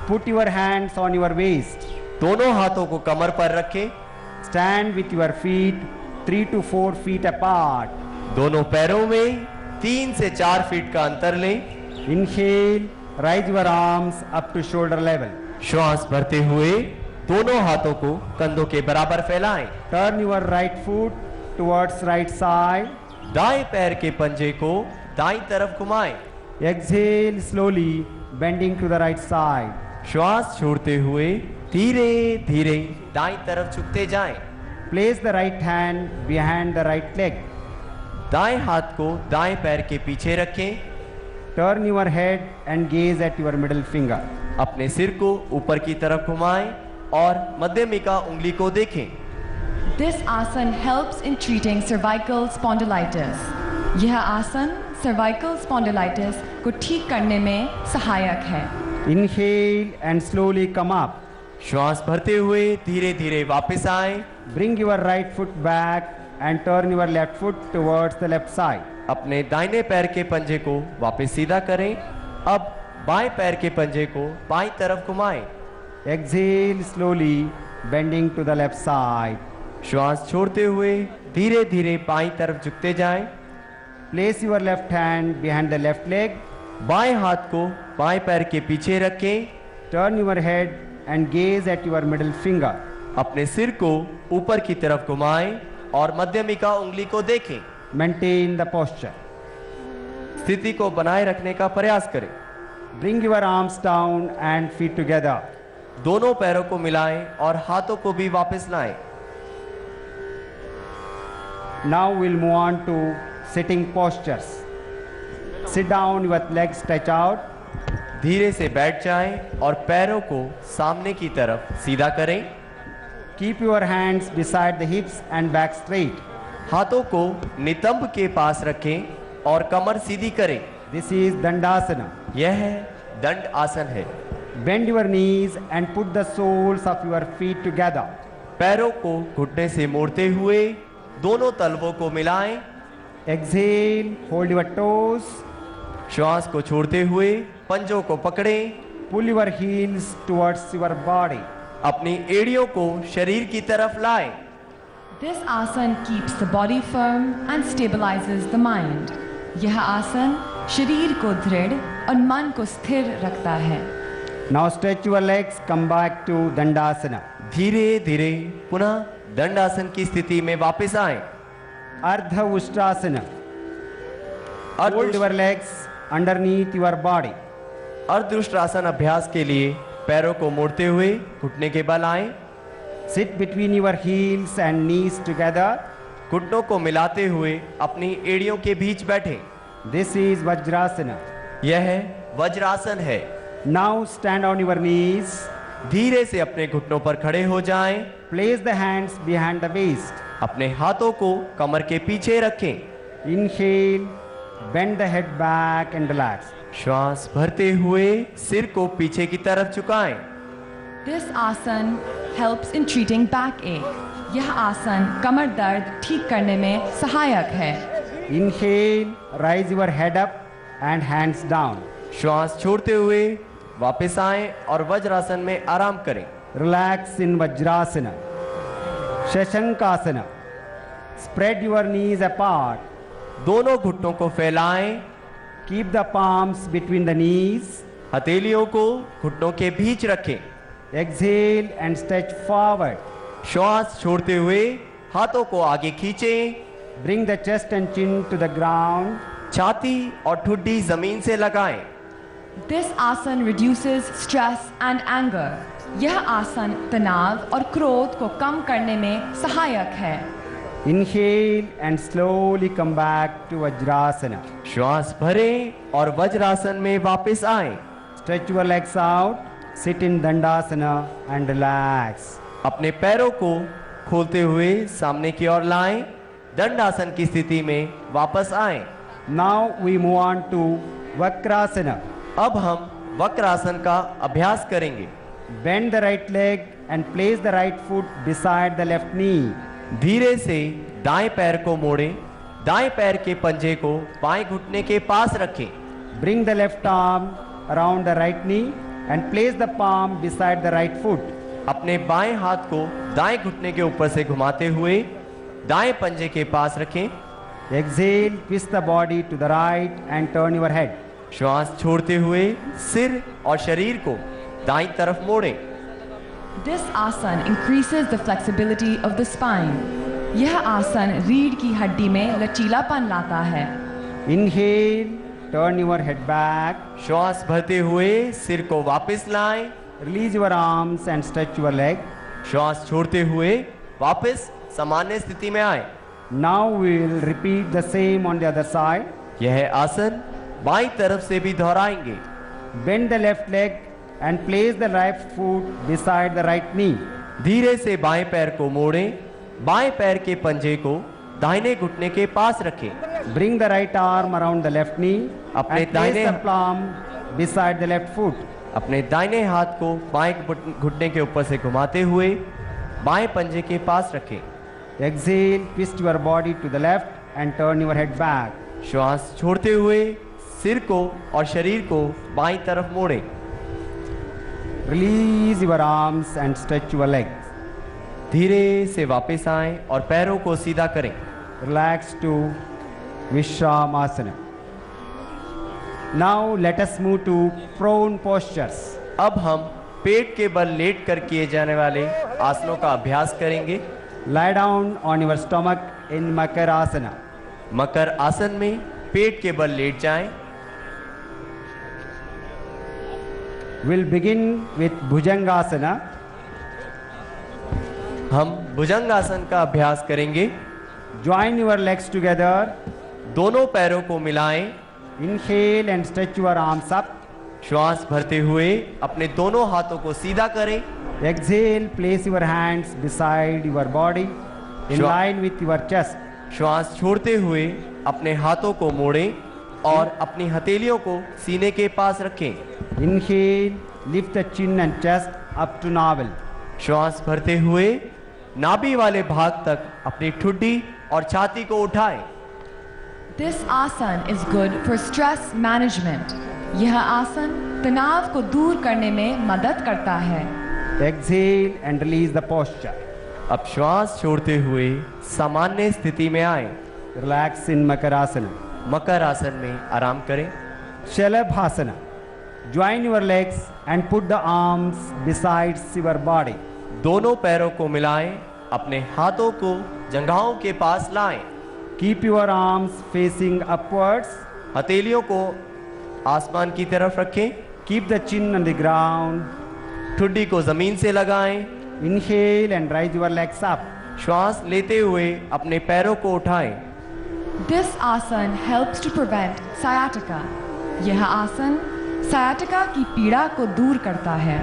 Put your hands on your waist. दोनों हाथों को कमर पर रखें। Stand with your feet 3 to 4 feet apart. दोनों पैरों में 3 से 4 फीट का अंतर लें। Inhale, raise your arms up to shoulder level. श्वास भरते हुए दोनों हाथों को कंधों के बराबर फैलाएं। Turn your right foot towards right side. दाएं पैर के पंजे को दाईं तरफ घुमाएं। Exhale slowly, bending to the right side. श्वास छोड़ते हुए धीरे धीरे दाईं तरफ झुकते जाएं। Place the right hand behind the right leg. दाएं हाथ को दाएं पैर के पीछे रखें। Turn your head and gaze at your middle finger. अपने सिर को ऊपर की तरफ घुमाएं और मध्यमिका उंगली को देखें। This आसन helps in treating cervical spondylitis. यह आसन cervical spondylitis को ठीक करने में सहायक है। Inhale and slowly come up. श्वास भरते हुए धीरे धीरे वापस आएं। Bring your right foot back and turn your left foot towards the left side. अपने दाहिने पैर के पंजे को वापस सीधा करें। अब बाएं पैर के पंजे को बाईं तरफ घुमाएं। Exhale slowly, bending to the left side. श्वास छोड़ते हुए धीरे धीरे बाईं तरफ झुकते जाएं। Place your left hand behind the left leg. बाएं हाथ को बाएं पैर के पीछे रखें। Turn your head and gaze at your middle finger. अपने सिर को ऊपर की तरफ घुमाएं और मध्यमिका उंगली को देखें। Maintain the posture. स्थिति को बनाए रखने का प्रयास करें। Bring your arms down and feet together. दोनों पैरों को मिलाएं और हाथों को भी वापस लाएं। Now we'll move on to sitting postures. Sit down with legs stretched out. धीरे से बैठ जाएं और पैरों को सामने की तरफ सीधा करें। Keep your hands beside the hips and back straight. हाथों को नितंब के पास रखें और कमर सीधी करें। This is Dandasana. यह दंड आसन है। Bend your knees and put the soles of your feet together. पैरों को घुटने से मोड़ते हुए दोनों तलवों को मिलाएं। Exhale, hold your toes. श्वास को छोड़ते हुए पंजों को पकड़ें। Pull your heels towards your body. अपनी एड़ियों को शरीर की तरफ लाएं। This आसन keeps the body firm and stabilizes the mind. यह आसन शरीर को दृढ़ और मन को स्थिर रखता है। Now stretch your legs, come back to Dandasana. धीरे धीरे पुनः दंडासन की स्थिति में वापस आएं। Ardha Ustrasana. Hold your legs underneath your body. अर्धउष्ट्रासन अभ्यास के लिए पैरों को मोड़ते हुए घुटने के बल आएं। Sit between your heels and knees together. घुटनों को मिलाते हुए अपनी एड़ियों के बीच बैठें। This is Vajrasana. यह वज्रासन है। Now stand on your knees. धीरे से अपने घुटनों पर खड़े हो जाएं। Place the hands behind the waist. अपने हाथों को कमर के पीछे रखें। Inhale, bend the head back and relax. श्वास भरते हुए सिर को पीछे की तरफ झुकाएं। This आसन helps in treating backache. यह आसन कमर दर्द ठीक करने में सहायक है। Inhale, raise your head up and hands down. श्वास छोड़ते हुए वापस आएं और वज्रासन में आराम करें। Relax in Vajrasana. Shashankasana. Spread your knees apart. दोनों घुटनों को फैलाएं। Keep the palms between the knees. हथेलियों को घुटनों के बीच रखें। Exhale and stretch forward. श्वास छोड़ते हुए हाथों को आगे खींचें। Bring the chest and chin to the ground. छाती और ठुड्डी जमीन से लगाएं। This आसन reduces stress and anger. यह आसन तनाव और क्रोध को कम करने में सहायक है। Inhale and slowly come back to Vajrasana. श्वास भरें और वज्रासन में वापस आएं। Stretch your legs out. Sit in Dandasana and relax. अपने पैरों को खोलते हुए सामने की ओर लाएं। दंडासन की स्थिति में वापस आएं। Now we move on to Vakrasana. अब हम वक्रासन का अभ्यास करेंगे। Bend the right leg and place the right foot beside the left knee. धीरे से दाएं पैर को मोड़ें, दाएं पैर के पंजे को बाएं घुटने के पास रखें। Bring the left arm around the right knee and place the palm beside the right foot. अपने बाएं हाथ को दाएं घुटने के ऊपर से घुमाते हुए दाएं पंजे के पास रखें। Exhale, twist the body to the right and turn your head. श्वास छोड़ते हुए सिर और शरीर को दाईं तरफ मोड़ें। This आसन increases the flexibility of the spine. यह आसन रीढ़ की हड्डी में लचीलापन लाता है। Inhale, turn your head back. श्वास भरते हुए सिर को वापस लाएं। Release your arms and stretch your leg. श्वास छोड़ते हुए वापस सामान्य स्थिति में आए। Now we will repeat the same on the other side. यह आसन बाईं तरफ से भी दोहराएंगे। Bend the left leg and place the right foot beside the right knee. धीरे से बाएं पैर को मोड़ें, बाएं पैर के पंजे को दाहिने घुटने के पास रखें। Bring the right arm around the left knee अपने and place दाहिने the palm beside the left foot. अपने दाहिने हाथ को बाएं घुटने के ऊपर से घुमाते हुए बाएं पंजे के पास रखें। Exhale, twist your body to the left and turn your head back. श्वास छोड़ते हुए सिर को और शरीर को बाईं तरफ मोड़ें। Release your arms and stretch your legs. धीरे से वापस आएं और पैरों को सीधा करें। Relax to Vishramasana. Now let us move to prone postures. अब हम पेट के बल लेट कर किए जाने वाले आसनों का अभ्यास करेंगे। Lie down on your stomach in Makarasana. मकर आसन में पेट के बल लेट जाएं। We'll begin with Bhujangasana. हम भुजंगासन का अभ्यास करेंगे। Join your legs together. दोनों पैरों को मिलाएं। Inhale and stretch your arms up. श्वास भरते हुए अपने दोनों हाथों को सीधा करें। Exhale, place your hands beside your body in Sure. line with your chest. श्वास छोड़ते हुए अपने हाथों को मोड़ें और अपनी हथेलियों को सीने के पास रखें। Inhale, lift the chin and chest up to navel. श्वास भरते हुए नाभि वाले भाग तक अपनी ठुड्डी और छाती को उठाएं। This आसन is good for stress management. यह आसन तनाव को दूर करने में मदद करता है। Exhale and release the posture. अब श्वास छोड़ते हुए सामान्य स्थिति में आए। Relax in Makarasana. मकर आसन में आराम करें। Shalabhasana. Join your legs and put the arms beside your body. दोनों पैरों को मिलाएं, अपने हाथों को जंघाओं के पास लाएं। Keep your arms facing upwards. हथेलियों को आसमान की तरफ रखें। Keep the chin on the ground. ठुड्डी को जमीन से लगाएं। Inhale and raise your legs up. श्वास लेते हुए अपने पैरों को उठाएं। This आसन helps to prevent sciatica. यह आसन sciatica की पीड़ा को दूर करता है।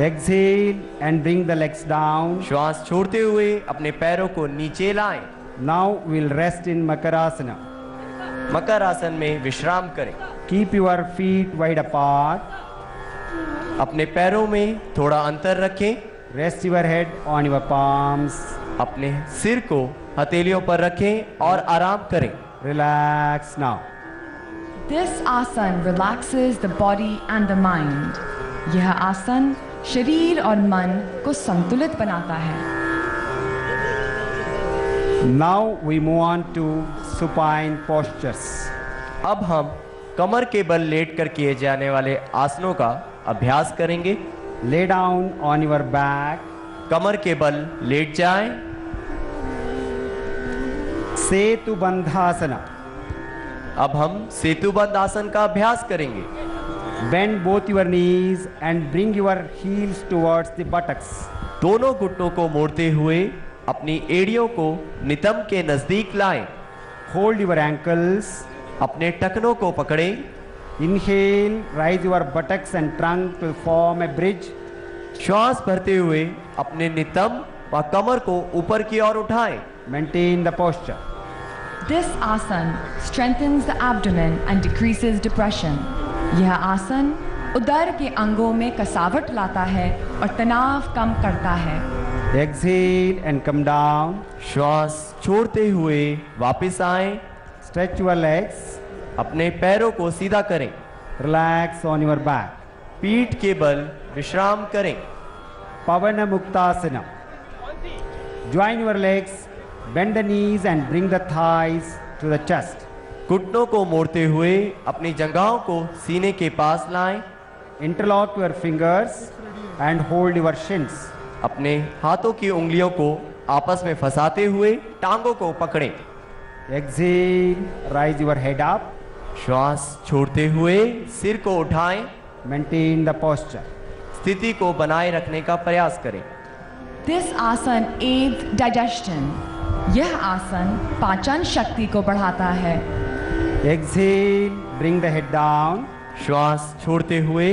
Exhale and bring the legs down. श्वास छोड़ते हुए अपने पैरों को नीचे लाएं। Now we'll rest in Makarasana. मकर आसन में विश्राम करें। Keep your feet wide apart. अपने पैरों में थोड़ा अंतर रखें। Rest your head on your palms. अपने सिर को हथेलियों पर रखें और आराम करें। Relax now. This आसन relaxes the body and the mind. यह आसन शरीर और मन को संतुलित बनाता है। Now we move on to supine postures. अब हम कमर के बल लेट कर किए जाने वाले आसनों का अभ्यास करेंगे। Lay down on your back. कमर के बल लेट जाएं। Setu Bandhasana. अब हम सेतुबंध आसन का अभ्यास करेंगे। Bend both your knees and bring your heels towards the buttocks. दोनों घुटनों को मोड़ते हुए अपनी एड़ियों को नितंब के नजदीक लाएं। Hold your ankles. अपने टखनों को पकड़ें। Inhale, raise your buttocks and trunk to form a bridge. श्वास भरते हुए अपने नितंब व कमर को ऊपर की ओर उठाएं। Maintain the posture. This आसन strengthens the abdomen and decreases depression. यह आसन उदर के अंगों में कसावट लाता है और तनाव कम करता है। Exhale and come down. श्वास छोड़ते हुए वापस आएं। Stretch your legs. अपने पैरों को सीधा करें। Relax on your back. पीठ के बल विश्राम करें। Pavana Muktasana. Join your legs, bend the knees and bring the thighs to the chest. घुटनों को मोड़ते हुए अपनी जंघाओं को सीने के पास लाएं। Interlock your fingers and hold your shins. अपने हाथों की उंगलियों को आपस में फंसाते हुए टांगों को पकड़ें। Exhale, rise your head up. श्वास छोड़ते हुए सिर को उठाएं। Maintain the posture. स्थिति को बनाए रखने का प्रयास करें। This आसन aids digestion. यह आसन पाचन शक्ति को बढ़ाता है। Exhale, bring the head down. श्वास छोड़ते हुए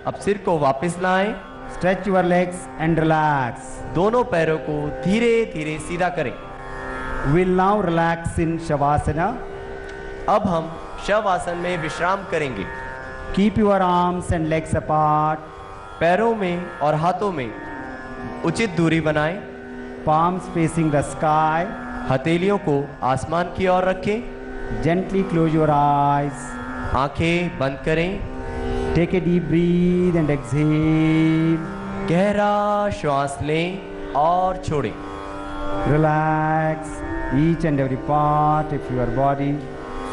अब सिर को वापस लाएं। Stretch your legs and relax. दोनों पैरों को धीरे धीरे सीधा करें। We'll now relax in Shavasana. अब हम शवासन में विश्राम करेंगे। Keep your arms and legs apart. पैरों में और हाथों में उचित दूरी बनाएं। Palms facing the sky. हथेलियों को आसमान की ओर रखें। Gently close your eyes. आंखें बंद करें। Take a deep breath and exhale. गहरा श्वास लें और छोड़ें। Relax each and every part of your body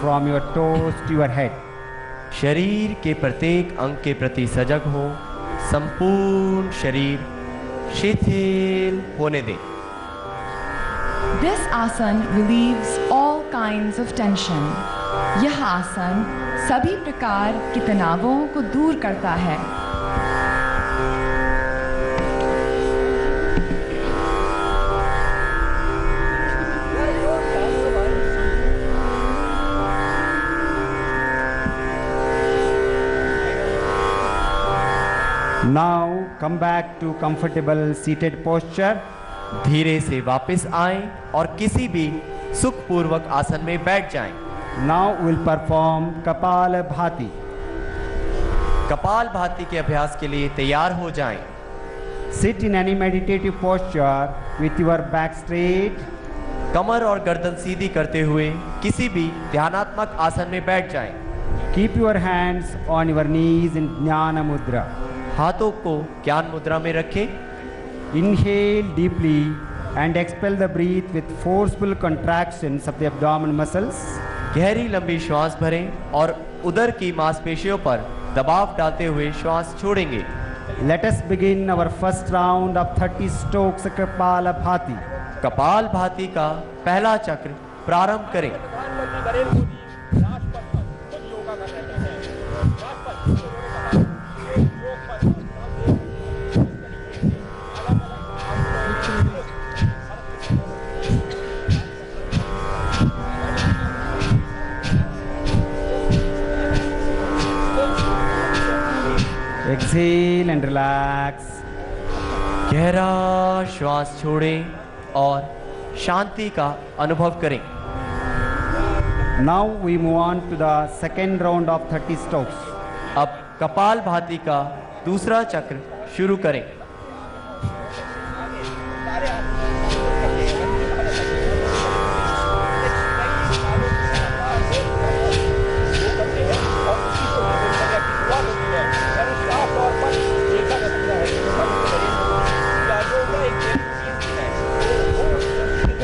from your toes to your head. शरीर के प्रत्येक अंग के प्रति सजग हो। संपूर्ण शरीर शिथिल होने दें। This आसन relieves all kinds of tension. यह आसन सभी प्रकार के तनावों को दूर करता है। Now come back to comfortable seated posture. धीरे से वापस आएं और किसी भी सुखपूर्वक आसन में बैठ जाएं। Now we'll perform Kapalabhati. Kapalbhati के अभ्यास के लिए तैयार हो जाएं। Sit in any meditative posture with your back straight. कमर और गर्दन सीधी करते हुए किसी भी ध्यानात्मक आसन में बैठ जाएं। Keep your hands on your knees in Jnana Mudra. हाथों को ज्ञान मुद्रा में रखें। Inhale deeply and expel the breath with forceful contractions of the abdomen muscles. गहरी लंबी श्वास भरें और उदर की मांसपेशियों पर दबाव डालते हुए श्वास छोड़ेंगे। Let us begin our first round of 30 strokes Kapalabhati. Kapalbhati का पहला चक्र प्रारंभ करें। Exhale and relax. गहरा श्वास छोड़ें और शांति का अनुभव करें। Now we move on to the second round of 30 strokes. अब कपालभाति का दूसरा चक्र शुरू करें।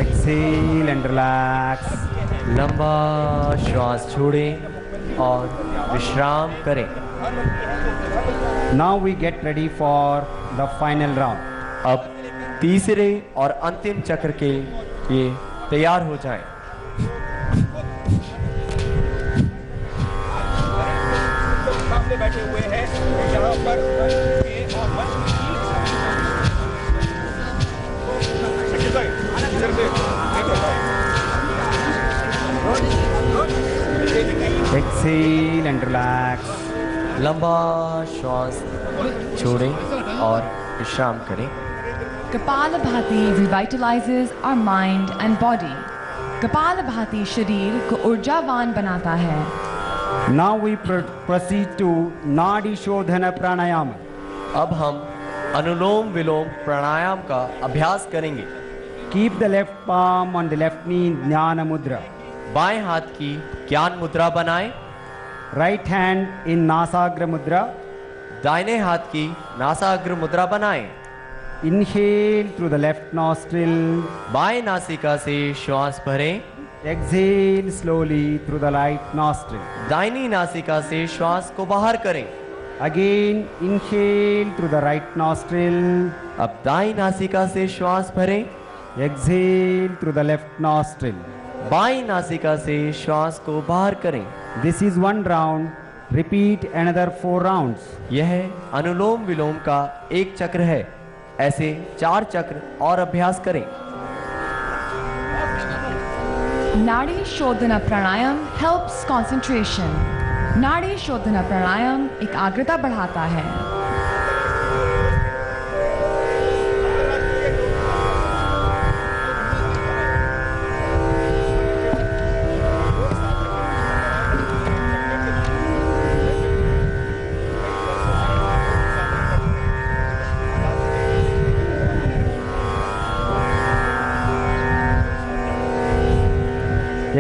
Exhale and relax. लंबा श्वास छोड़ें और विश्राम करें। Now we get ready for the final round. अब तीसरे और अंतिम चक्र के लिए तैयार हो जाएं। सामने बैठे हुए हैं यहाँ पर Exhale and relax. लंबा श्वास छोड़ें और विश्राम करें। Kapalabhati revitalizes our mind and body. Kapalabhati शरीर को ऊर्जावान बनाता है। Now we proceed to Nadi Shodhana Pranayama. अब हम अनुलोम विलोम प्राणायाम का अभ्यास करेंगे। Keep the left palm on the left knee in Jnana Mudra. बाएं हाथ की ज्ञान मुद्रा बनाएं। Right hand in Nasagra Mudra. दाहिने हाथ की नासाग्र मुद्रा बनाएं। Inhale through the left nostril. बाएं नासिका से श्वास भरें। Exhale slowly through the right nostril. दाहिनी नासिका से श्वास को बाहर करें। Again inhale through the right nostril. अब दाईं नासिका से श्वास भरें। Exhale through the left nostril. बाईं नासिका से श्वास को बाहर करें। This is one round. Repeat another 4 rounds. यह अनुलोम विलोम का एक चक्र है। ऐसे 4 चक्र और अभ्यास करें। Nadi Shodhana Pranayam helps concentration. Nadi Shodhana Pranayam एकाग्रता बढ़ाता है।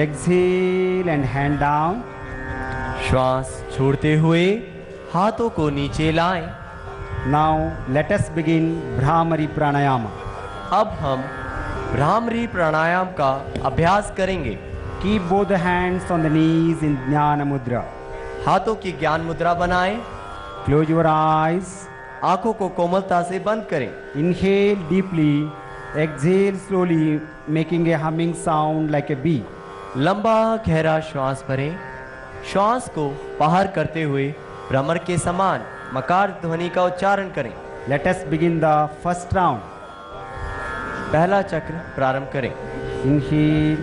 Exhale and hand down. श्वास छोड़ते हुए हाथों को नीचे लाएं। Now let us begin Bhramari Pranayama. अब हम भ्रामरी प्राणायाम का अभ्यास करेंगे। Keep both the hands on the knees in Jnana Mudra. हाथों की ज्ञान मुद्रा बनाएं। Close your eyes. आंखों को कोमलता से बंद करें। Inhale deeply. Exhale slowly, making a humming sound like a bee. लंबा गहरा श्वास भरें। श्वास को बाहर करते हुए भ्रमर के समान मकार ध्वनि का उच्चारण करें। Let us begin the first round. पहला चक्र प्रारंभ करें। Inhale.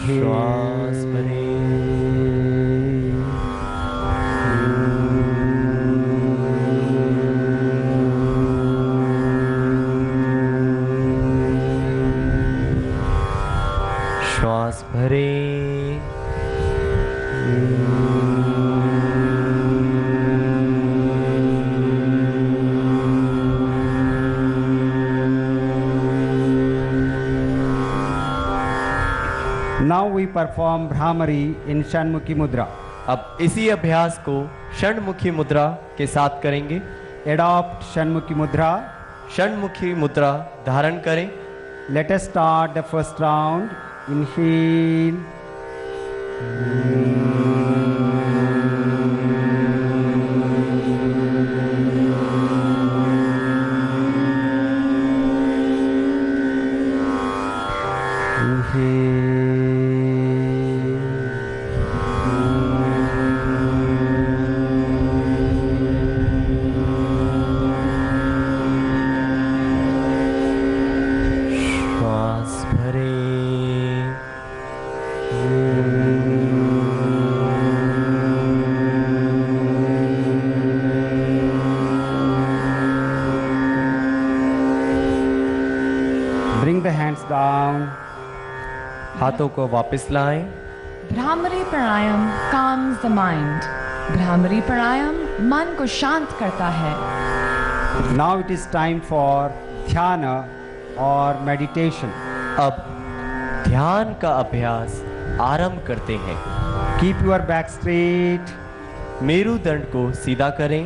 श्वास भरें। श्वास भरें। Now we perform Bhramari in Shanmukhi Mudra. अब इसी अभ्यास को षण्मुखी मुद्रा के साथ करेंगे। Adopt Shanmukhi Mudra. षण्मुखी मुद्रा धारण करें। Let us start the first round. Inhale. श्वास भरें। Bring the hands down. हाथों को वापस लाएं। भ्रामरी प्राणायाम calms the mind. भ्रामरी प्राणायाम मन को शांत करता है। Now it is time for dhyana or meditation. अब ध्यान का अभ्यास आरंभ करते हैं। Keep your back straight. मेरुदंड को सीधा करें।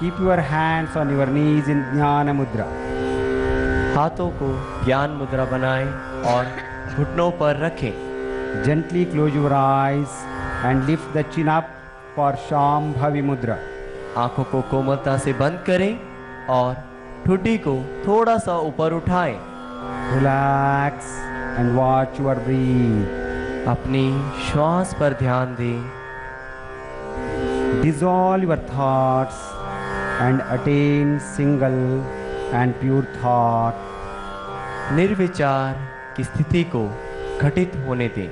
Keep your hands on your knees in Jnana Mudra. हाथों को ज्ञान मुद्रा बनाएं और घुटनों पर रखें। Gently close your eyes and lift the chin up for Shambhavi Mudra. आंखों को कोमलता से बंद करें और ठुड्डी को थोड़ा सा ऊपर उठाएं। Relax and watch your breath. अपनी श्वास पर ध्यान दें। Dissolve your thoughts and attain single and pure thought. निर्विचार की स्थिति को घटित होने दें।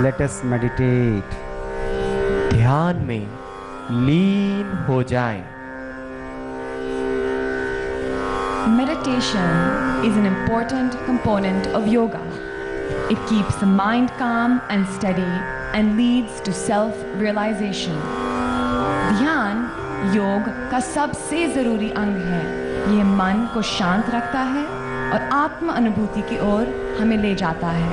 Let us meditate. ध्यान में लीन हो जाएं। Meditation is an important component of yoga. It keeps the mind calm and steady and leads to self-realization. ध्यान योग का सबसे जरूरी अंग है। यह मन को शांत रखता है और आत्म अनुभूति की ओर हमें ले जाता है।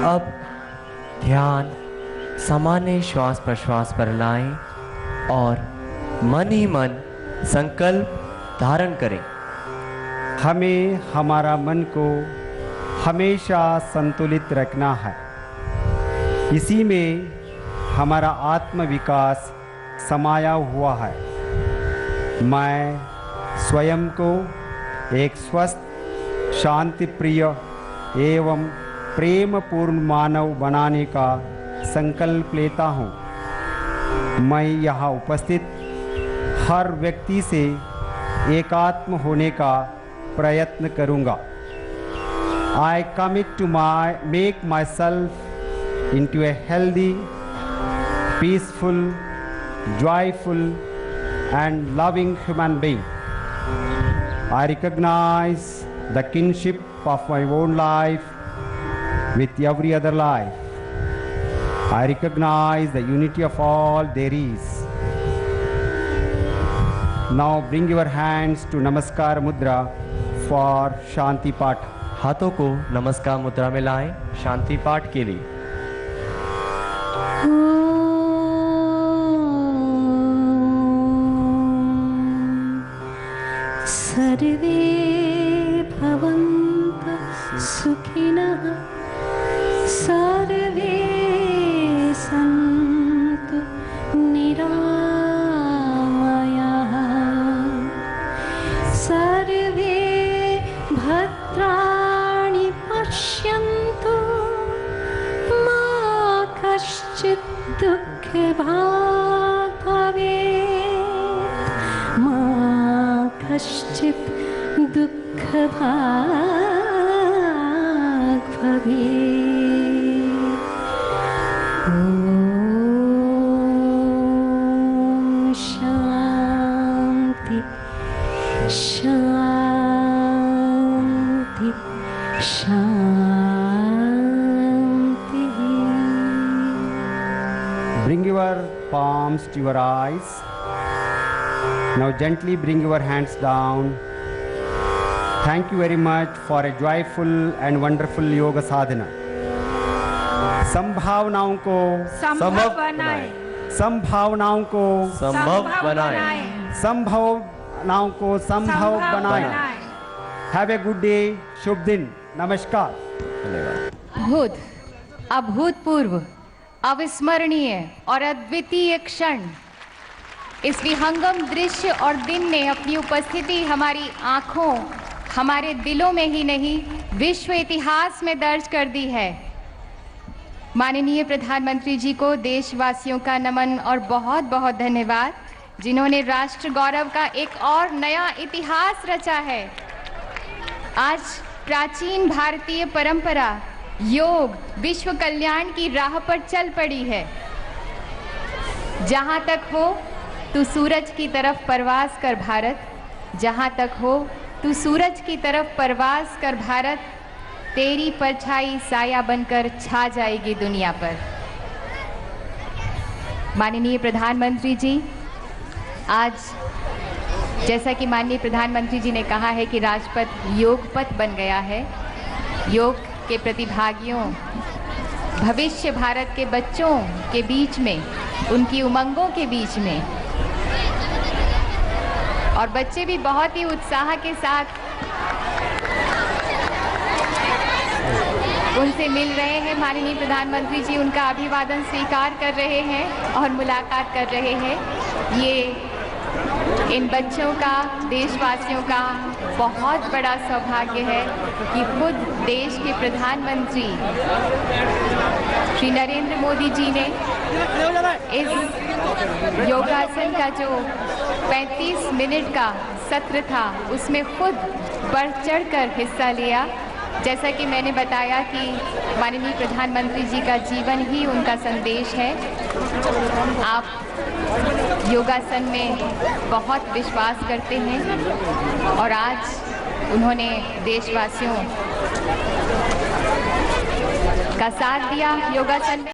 अब ध्यान सामान्य श्वास प्रश्वास पर लाएं और मन ही मन संकल्प धारण करें। हमें हमारा मन को हमेशा संतुलित रखना है। इसी में हमारा आत्म विकास समाया हुआ है। मैं स्वयं को एक स्वस्थ, शांति प्रिय एवं प्रेम पूर्ण मानव बनाने का संकल्प लेता हूँ। मैं यहाँ उपस्थित हर व्यक्ति से एकात्म होने का प्रयत्न करूँगा। I commit to make myself into a healthy, peaceful, joyful and loving human being. I recognize the kinship of my own life with every other life. I recognize the unity of all there is. Now bring your hands to Namaskar Mudra for Shanti Path. हाथों को नमस्कार मुद्रा में लाएं शांति पाठ के लिए। सर्वे भवन्तु सुखिनः सर्वे सन्तु निरामयाः सर्वे भद्राणि पश्यन्तु मा कश्चित् दुःखभाग् भवेत् मा कश्चित् दुःखभाग् भवेत्। ॐ शान्ति शान्ति शान्ति। Bring your palms to your eyes. Now gently bring your hands down. Thank you very much for a joyful and wonderful yoga sadhana. संभावनाओं को संभव बनाएं, संभावनाओं को संभव बनाएं, संभावनाओं को संभव बनाएं। Have a good day. शुभ दिन। नमस्कार। अद्भुत, अभूतपूर्व, अविस्मरणीय और अद्वितीय क्षण इस विहंगम दृश्य और दिन ने अपनी उपस्थिति हमारी आंखों, हमारे दिलों में ही नहीं विश्व इतिहास में दर्ज कर दी है। माननीय प्रधानमंत्री जी को देशवासियों का नमन और बहुत बहुत धन्यवाद, जिन्होंने राष्ट्र गौरव का एक और नया इतिहास रचा है। आज प्राचीन भारतीय परंपरा योग विश्व कल्याण की राह पर चल पड़ी है। जहां तक हो तू सूरज की तरफ परवास कर भारत, जहां तक हो तू सूरज की तरफ परवास कर भारत, तेरी परछाई साया बनकर छा जाएगी दुनिया पर। माननीय प्रधानमंत्री जी, आज जैसा कि माननीय प्रधानमंत्री जी ने कहा है कि राजपथ योग पथ बन गया है। योग के प्रतिभागियों, भविष्य भारत के बच्चों के बीच में, उनकी उमंगों के बीच में और बच्चे भी बहुत ही उत्साह के साथ उनसे मिल रहे हैं। माननीय प्रधानमंत्री जी उनका अभिवादन स्वीकार कर रहे हैं और मुलाकात कर रहे हैं। ये इन बच्चों का, देशवासियों का बहुत बड़ा सौभाग्य है कि खुद देश के प्रधानमंत्री श्री नरेंद्र मोदी जी ने इस योगासन का जो 35 मिनट का सत्र था उसमें खुद बढ़ चढ़कर हिस्सा लिया। जैसा कि मैंने बताया कि माननीय प्रधानमंत्री जी का जीवन ही उनका संदेश है। आप योगासन में बहुत विश्वास करते हैं और आज उन्होंने देशवासियों का साथ दिया योगासन में।